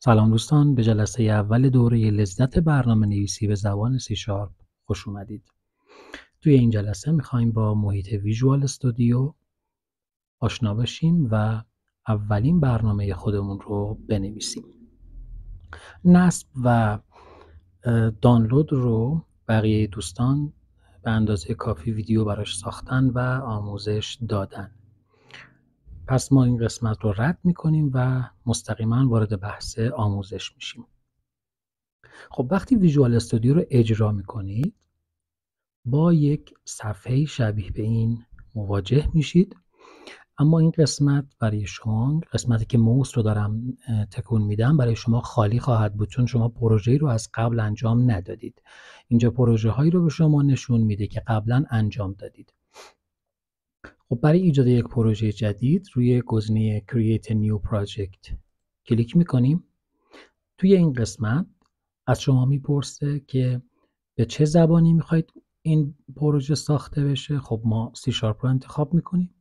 سلام دوستان، به جلسه اول دوره لذت برنامه‌نویسی به زبان C# خوش اومدید. توی این جلسه می‌خوایم با محیط ویژوال استودیو آشنا بشیم و اولین برنامه خودمون رو بنویسیم. نصب و دانلود رو بقیه دوستان به اندازه کافی ویدیو براش ساختن و آموزش دادن. پس ما این قسمت رو رد می‌کنیم و مستقیما وارد بحث آموزش میشیم. خب وقتی ویژوال استودیو رو اجرا می‌کنید با یک صفحه شبیه به این مواجه میشید، اما این قسمت برای شما، قسمتی که موس رو دارم تکون میدم، برای شما خالی خواهد بود، چون شما پروژه‌ای رو از قبل انجام ندادید. اینجا پروژه هایی رو به شما نشون میده که قبلا انجام دادید. خب برای ایجاد یک پروژه جدید روی گزینه Create a New Project کلیک میکنیم. توی این قسمت از شما میپرسه که به چه زبانی میخواید این پروژه ساخته بشه. خب ما C# رو انتخاب میکنیم.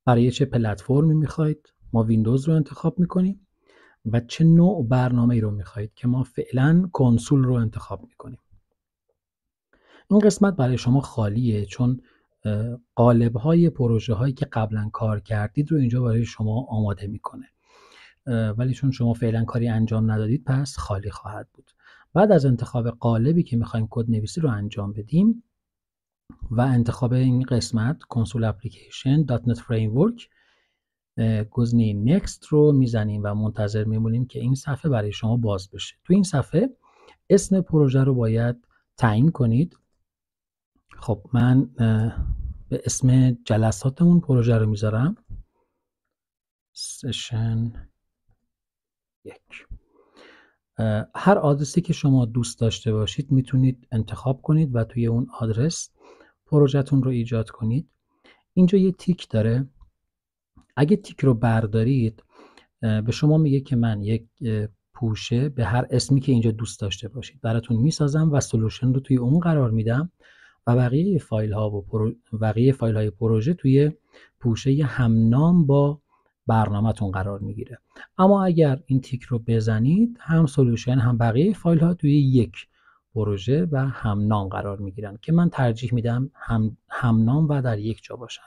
برای چه پلتفرمی میخواید؟ ما ویندوز رو انتخاب میکنیم. و چه نوع برنامه‌ای رو میخواید که ما فعلا کنسول رو انتخاب میکنیم. این قسمت برای شما خالیه، چون قالب‌های پروژه هایی که قبلا کار کردید رو اینجا برای شما آماده میکنه، ولی چون شما فعلا کاری انجام ندادید پس خالی خواهد بود. بعد از انتخاب قالبی که میخوایم کد نویسی رو انجام بدیم و انتخاب این قسمت کنسول اپلیکیشن .NET Framework، گزینه Next رو میزنیم و منتظر میمونیم که این صفحه برای شما باز بشه. تو این صفحه اسم پروژه رو باید تعیین کنید. خب من به اسم جلساتمون پروژه رو میذارم سشن 1. هر آدرسی که شما دوست داشته باشید میتونید انتخاب کنید و توی اون آدرس پروژه‌تون رو ایجاد کنید. اینجا یه تیک داره. اگه تیک رو بردارید به شما میگه که من یک پوشه به هر اسمی که اینجا دوست داشته باشید براتون میسازم و سولوشن رو توی اون قرار میدم و بقیه فایل های پروژه توی پوشه همنام با برنامه‌تون قرار میگیره. اما اگر این تیک رو بزنید هم سولوشن هم بقیه فایل ها توی یک پروژه و همنام قرار میگیرن که من ترجیح میدم همنام و در یک جا باشن.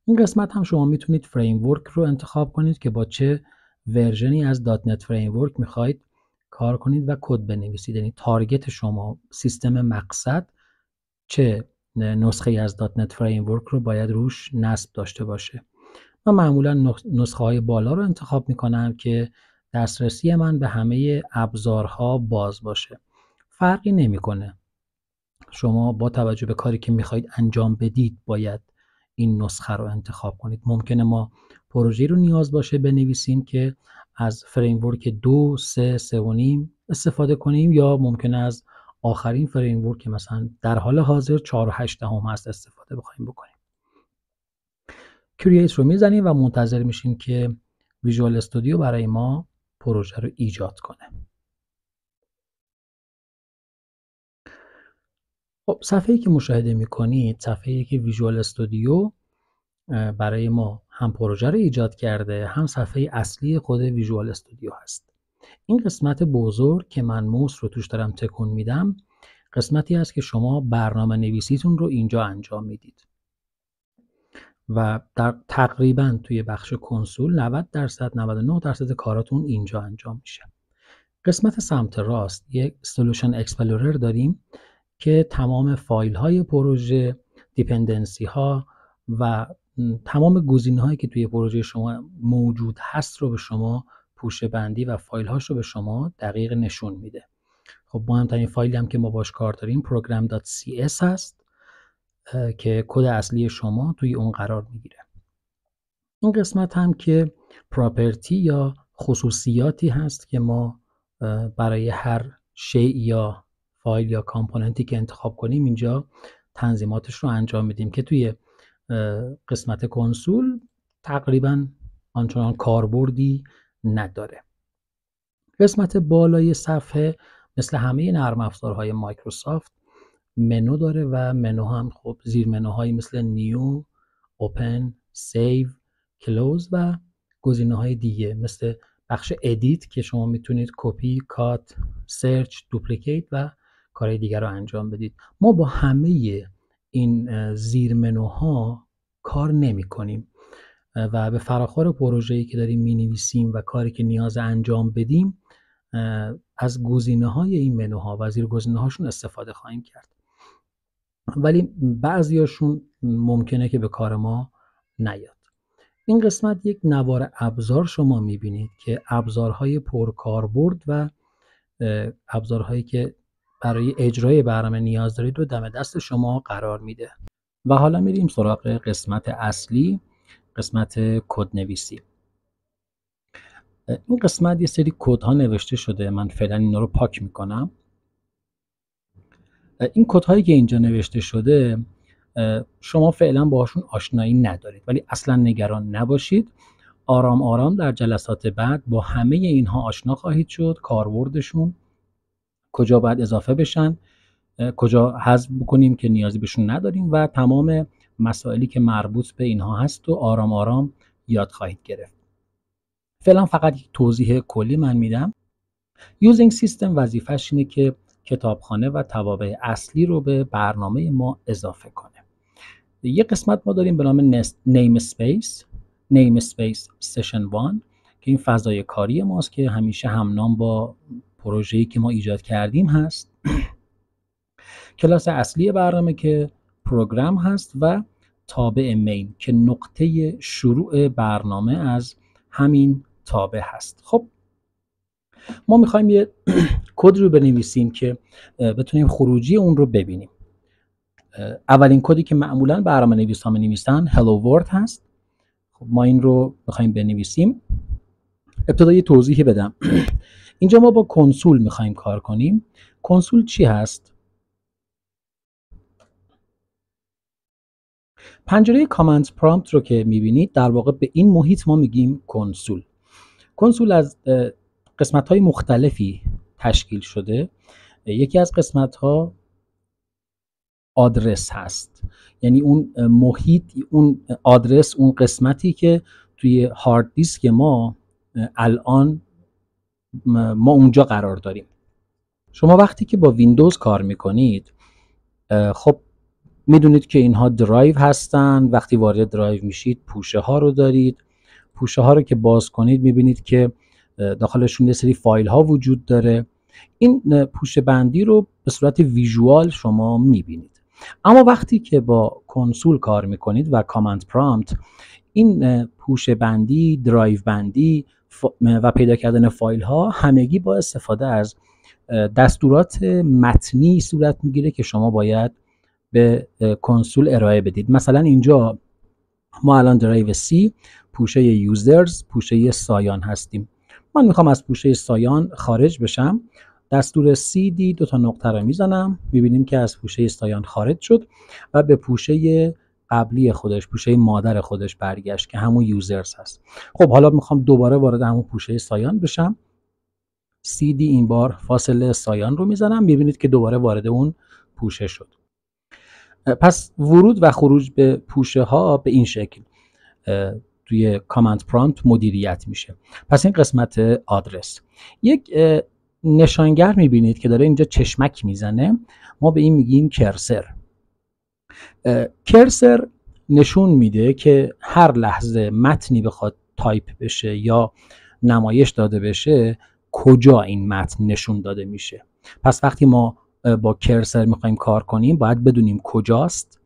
این قسمت هم شما میتونید فریمورک رو انتخاب کنید که با چه ورژنی از .NET فریمورک میخواید کار کنید و کد بنویسید. یعنی تارگت شما، سیستم مقصد، چه نسخه از .NET فریمورک رو باید روش نصب داشته باشه. من معمولا نسخه های بالا رو انتخاب میکنم که دسترسی من به همه ابزارها باز باشه. فرقی نمیکنه. شما با توجه به کاری که میخواید انجام بدید باید این نسخه رو انتخاب کنید. ممکنه ما پروژه رو نیاز باشه بنویسیم که از فریمورک 2، 3، 3.5 استفاده کنیم، یا ممکنه از آخرین فریمورک که مثلا در حال حاضر 4.8 هست استفاده بخوایم بکنیم. کرییت رو میزنیم و منتظر میشیم که ویژوال استودیو برای ما پروژه رو ایجاد کنه. خب صفحه‌ای که مشاهده می‌کنید صفحه‌ای که ویژوال استودیو برای ما هم پروژه رو ایجاد کرده، هم صفحه اصلی خود ویژوال استودیو هست. این قسمت بزرگ که من موس رو توش دارم تکون میدم قسمتی است که شما برنامه نویسیتون رو اینجا انجام میدید و در تقریبا توی بخش کنسول 90% 99% کاراتون اینجا انجام میشه. قسمت سمت راست یک سولوشن اکسپلورر داریم که تمام فایل های پروژه، دیپندنسی ها و تمام گزینه‌هایی که توی پروژه شما موجود هست رو به شما پوشه بندی و فایل هاش رو به شما دقیق نشون میده. خب مهمترین فایلی هم که ما باش کار داریم program.cs هست که کد اصلی شما توی اون قرار میگیره. این قسمت هم که پراپرتی یا خصوصیاتی هست که ما برای هر شیء یا فایل یا کامپوننتی که انتخاب کنیم اینجا تنظیماتش رو انجام میدیم که توی قسمت کنسول تقریبا آنچنان کاربردی نداره. قسمت بالای صفحه مثل همه نرم افزارهای مایکروسافت منو داره و منو هم خب زیر منوهایی مثل نیو، اوپن، سیو، کلوز و گزینه‌های دیگه مثل بخش ادیت که شما میتونید کپی، کات، سرچ، دوپلیکیت و کارهای دیگر رو انجام بدید. ما با همه این زیر منوها کار نمی کنیم و به فراخور پروژه‌ای که داریم می‌نویسیم و کاری که نیاز انجام بدیم از گزینه‌های این منوها و زیر گزینه‌هاشون استفاده خواهیم کرد. ولی بعضیاشون ممکنه که به کار ما نیاد. این قسمت یک نوار ابزار شما می‌بینید که ابزارهای پرکاربرد و ابزارهایی که برای اجرای برنامه نیاز دارید رو دم دست شما قرار میده. و حالا میریم سراغ قسمت اصلی، قسمت کدنویسی. این قسمت یه سری کدها نوشته شده. من فعلا اینا رو پاک میکنم. این کدهایی که اینجا نوشته شده شما فعلا باهاشون آشنایی ندارید، ولی اصلا نگران نباشید. آرام آرام در جلسات بعد با همه اینها آشنا خواهید شد. کاربردشون، کجا باید اضافه بشن، کجا حذف بکنیم که نیازی بهشون نداریم و تمام مسائلی که مربوط به اینها هست و آرام آرام یاد خواهید گرفت. فعلا فقط یک توضیح کلی من میدم. یوزینگ سیستم وظیفه‌اش اینه که کتابخانه و توابع اصلی رو به برنامه ما اضافه کنه. یک قسمت ما داریم به نام نیم اسپیس سشن 1 که این فضای کاری ماست که همیشه همنام با پروژه‌ای که ما ایجاد کردیم هست. کلاس اصلی برنامه که پروگرام هست و تابع مین که نقطه شروع برنامه از همین تابع هست. خب ما میخوایم یه کد رو بنویسیم که بتونیم خروجی اون رو ببینیم. اولین کدی که معمولا برنامه نویسا می‌نویسن hello world هست. خب ما این رو میخوایم بنویسیم. ابتدا یه توضیحی بدم. اینجا ما با کنسول میخوایم کار کنیم. کنسول چی هست؟ پنجره کامند پرامپت رو که میبینید در واقع به این محیط ما میگیم کنسول. کنسول از قسمت‌های مختلفی تشکیل شده. یکی از قسمت‌ها آدرس هست، یعنی اون محیط، اون آدرس، اون قسمتی که توی هارد دیسک ما الان ما اونجا قرار داریم. شما وقتی که با ویندوز کار میکنید خب میدونید که اینها درایو هستن. وقتی وارد درایو میشید پوشه ها رو دارید. پوشه ها رو که باز کنید میبینید که داخلشون یه سری فایل ها وجود داره. این پوشه بندی رو به صورت ویژوال شما میبینید. اما وقتی که با کنسول کار میکنید و کامند پرامپت، این پوشه بندی، درایو بندی و پیدا کردن فایل ها همگی با استفاده از دستورات متنی صورت میگیره که شما باید به کنسول ارائه بدید. مثلا اینجا ما الان درایو C، پوشه یوزرز، پوشه سایان هستیم. من میخوام از پوشه سایان خارج بشم. دستور CD 2 تا نقطه رو میزنم، میبینیم که از پوشه سایان خارج شد و به پوشه قبلی خودش، پوشه مادر خودش برگشت که همون یوزرز هست. خب حالا میخوام دوباره وارد همون پوشه سایان بشم. CD این بار فاصله سایان رو میزنم، میبینید که دوباره وارد اون پوشه شد. پس ورود و خروج به پوشه ها به این شکل توی کامند پرامپت مدیریت میشه. پس این قسمت آدرس. یک نشانگر میبینید که داره اینجا چشمک میزنه. ما به این میگیم کرسر. کرسر نشون میده که هر لحظه متنی بخواد تایپ بشه یا نمایش داده بشه کجا این متن نشون داده میشه. پس وقتی ما با کرسر میخوایم کار کنیم باید بدونیم کجاست.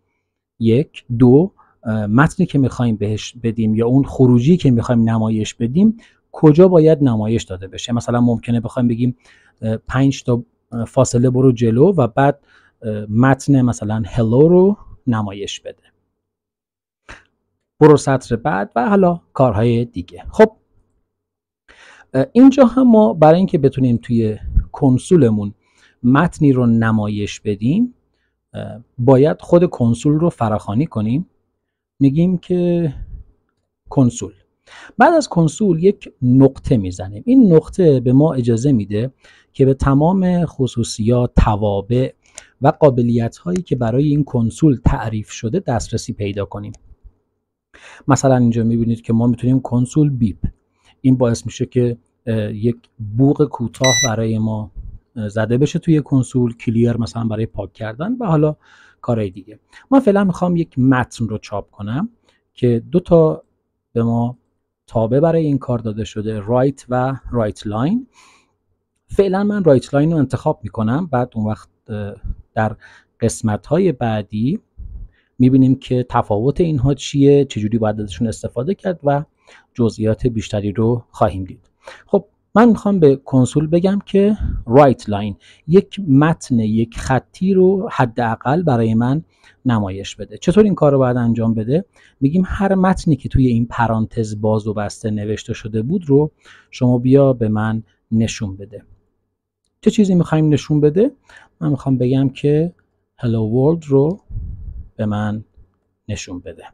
1 2 متنی که میخوایم بهش بدیم یا اون خروجی که میخوایم نمایش بدیم کجا باید نمایش داده بشه. مثلا ممکنه بخوایم بگیم 5 تا فاصله برو جلو و بعد متن مثلا هلو رو نمایش بده، برو سطر بعد و حالا کارهای دیگه. خب اینجا هم ما برای اینکه بتونیم توی کنسولمون متنی رو نمایش بدیم باید خود کنسول رو فراخوانی کنیم. میگیم که کنسول. بعد از کنسول یک نقطه میزنیم. این نقطه به ما اجازه میده که به تمام خصوصیات، توابع و قابلیت هایی که برای این کنسول تعریف شده دسترسی پیدا کنیم. مثلا اینجا میبینید که ما میتونیم کنسول بیپ، این باعث میشه که یک بوق کوتاه برای ما زده بشه توی کنسول، کلیر مثلا برای پاک کردن و حالا کارهای دیگه. من فعلا میخوام یک متن رو چاپ کنم که 2 تا به ما تابع برای این کار داده شده، رایت و رایت لاین. فعلا من رایت لاین رو انتخاب میکنم، بعد اون وقت در قسمت‌های بعدی میبینیم که تفاوت اینها چیه، چجوری باید ازشون استفاده کرد و جزئیات بیشتری رو خواهیم دید. خب من میخوام به کنسول بگم که رایت لاین، یک متن یک خطی رو حداقل برای من نمایش بده. چطور این کار رو باید انجام بده؟ میگیم هر متنی که توی این پرانتز باز و بسته نوشته شده بود رو شما بیا به من نشون بده. چه چیزی میخوایم نشون بده؟ من میخوام بگم که hello world رو به من نشون بده.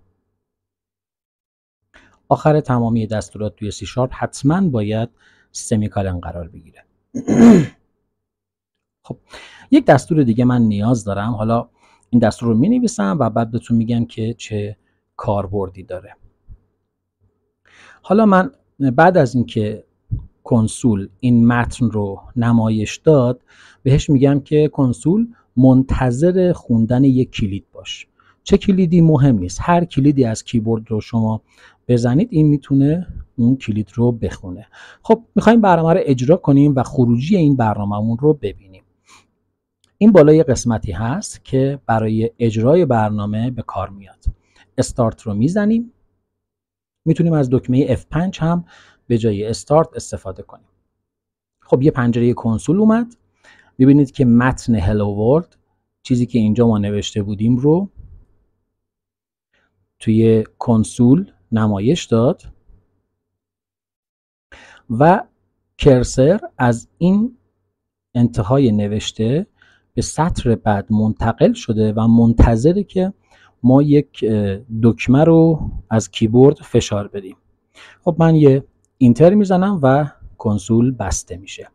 آخر تمامی دستورات توی سی شارپ حتما باید سمیکالن قرار بگیره. خب یک دستور دیگه من نیاز دارم. حالا این دستور رو می نویسم و بعد بهتون میگم که چه کاربردی داره. حالا من بعد از اینکه کنسول این متن رو نمایش داد، بهش میگم که کنسول منتظر خوندن یک کلید باش. چه کلیدی مهم نیست، هر کلیدی از کیبورد رو شما بزنید این میتونه اون کلید رو بخونه. خب میخوایم برنامه رو اجرا کنیم و خروجی این برنامه‌مون رو ببینیم. این بالا یه قسمتی هست که برای اجرای برنامه به کار میاد. استارت رو میزنیم. میتونیم از دکمه F5 هم به جای استارت استفاده کنیم. خب یه پنجره کنسول اومد. ببینید که متن هلو ورلد، چیزی که اینجا ما نوشته بودیم رو توی کنسول نمایش داد و کرسر از این انتهای نوشته به سطر بعد منتقل شده و منتظره که ما یک دکمه رو از کیبورد فشار بدیم. خب من یه اینتر میزنم و کنسول بسته میشه.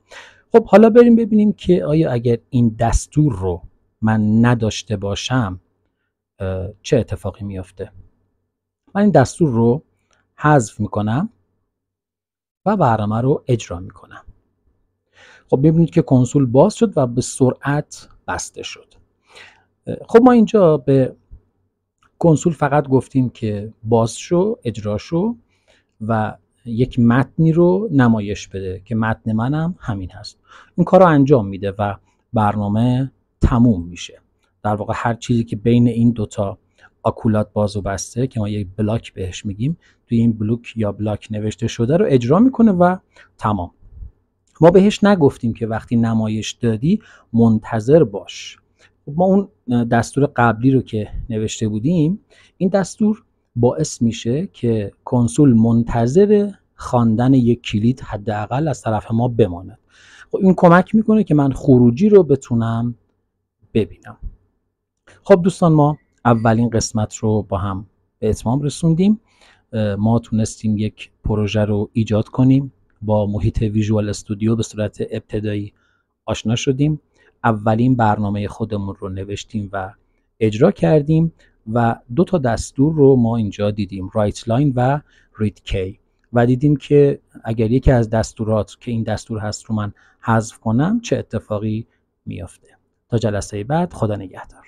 خب حالا بریم ببینیم که آیا اگر این دستور رو من نداشته باشم چه اتفاقی میافته. من این دستور رو حذف میکنم و برنامه رو اجرا میکنم. خب ببینید که کنسول باز شد و به سرعت بسته شد. خب ما اینجا به کنسول فقط گفتیم که باز شو، اجرا شو و یک متنی رو نمایش بده که متن منم همین هست. این کار رو انجام میده و برنامه تموم میشه. در واقع هر چیزی که بین این دوتا آکولات باز و بسته که ما یک بلاک بهش میگیم، توی این بلوک یا بلاک نوشته شده رو اجرا میکنه و تمام. ما بهش نگفتیم که وقتی نمایش دادی منتظر باش. ما اون دستور قبلی رو که نوشته بودیم، این دستور باعث میشه که کنسول منتظر خواندن یک کلید حداقل از طرف ما بماند. خب این کمک میکنه که من خروجی رو بتونم ببینم. خب دوستان، ما اولین قسمت رو با هم به اتمام رسوندیم. ما تونستیم یک پروژه رو ایجاد کنیم، با محیط ویژوال استودیو به صورت ابتدایی آشنا شدیم. اولین برنامه خودمون رو نوشتیم و اجرا کردیم و 2 تا دستور رو ما اینجا دیدیم، رایت لاین و رید کی، و دیدیم که اگر یکی از دستورات که این دستور هست رو من حذف کنم چه اتفاقی میافته. تا جلسه بعد، خدا نگهدار.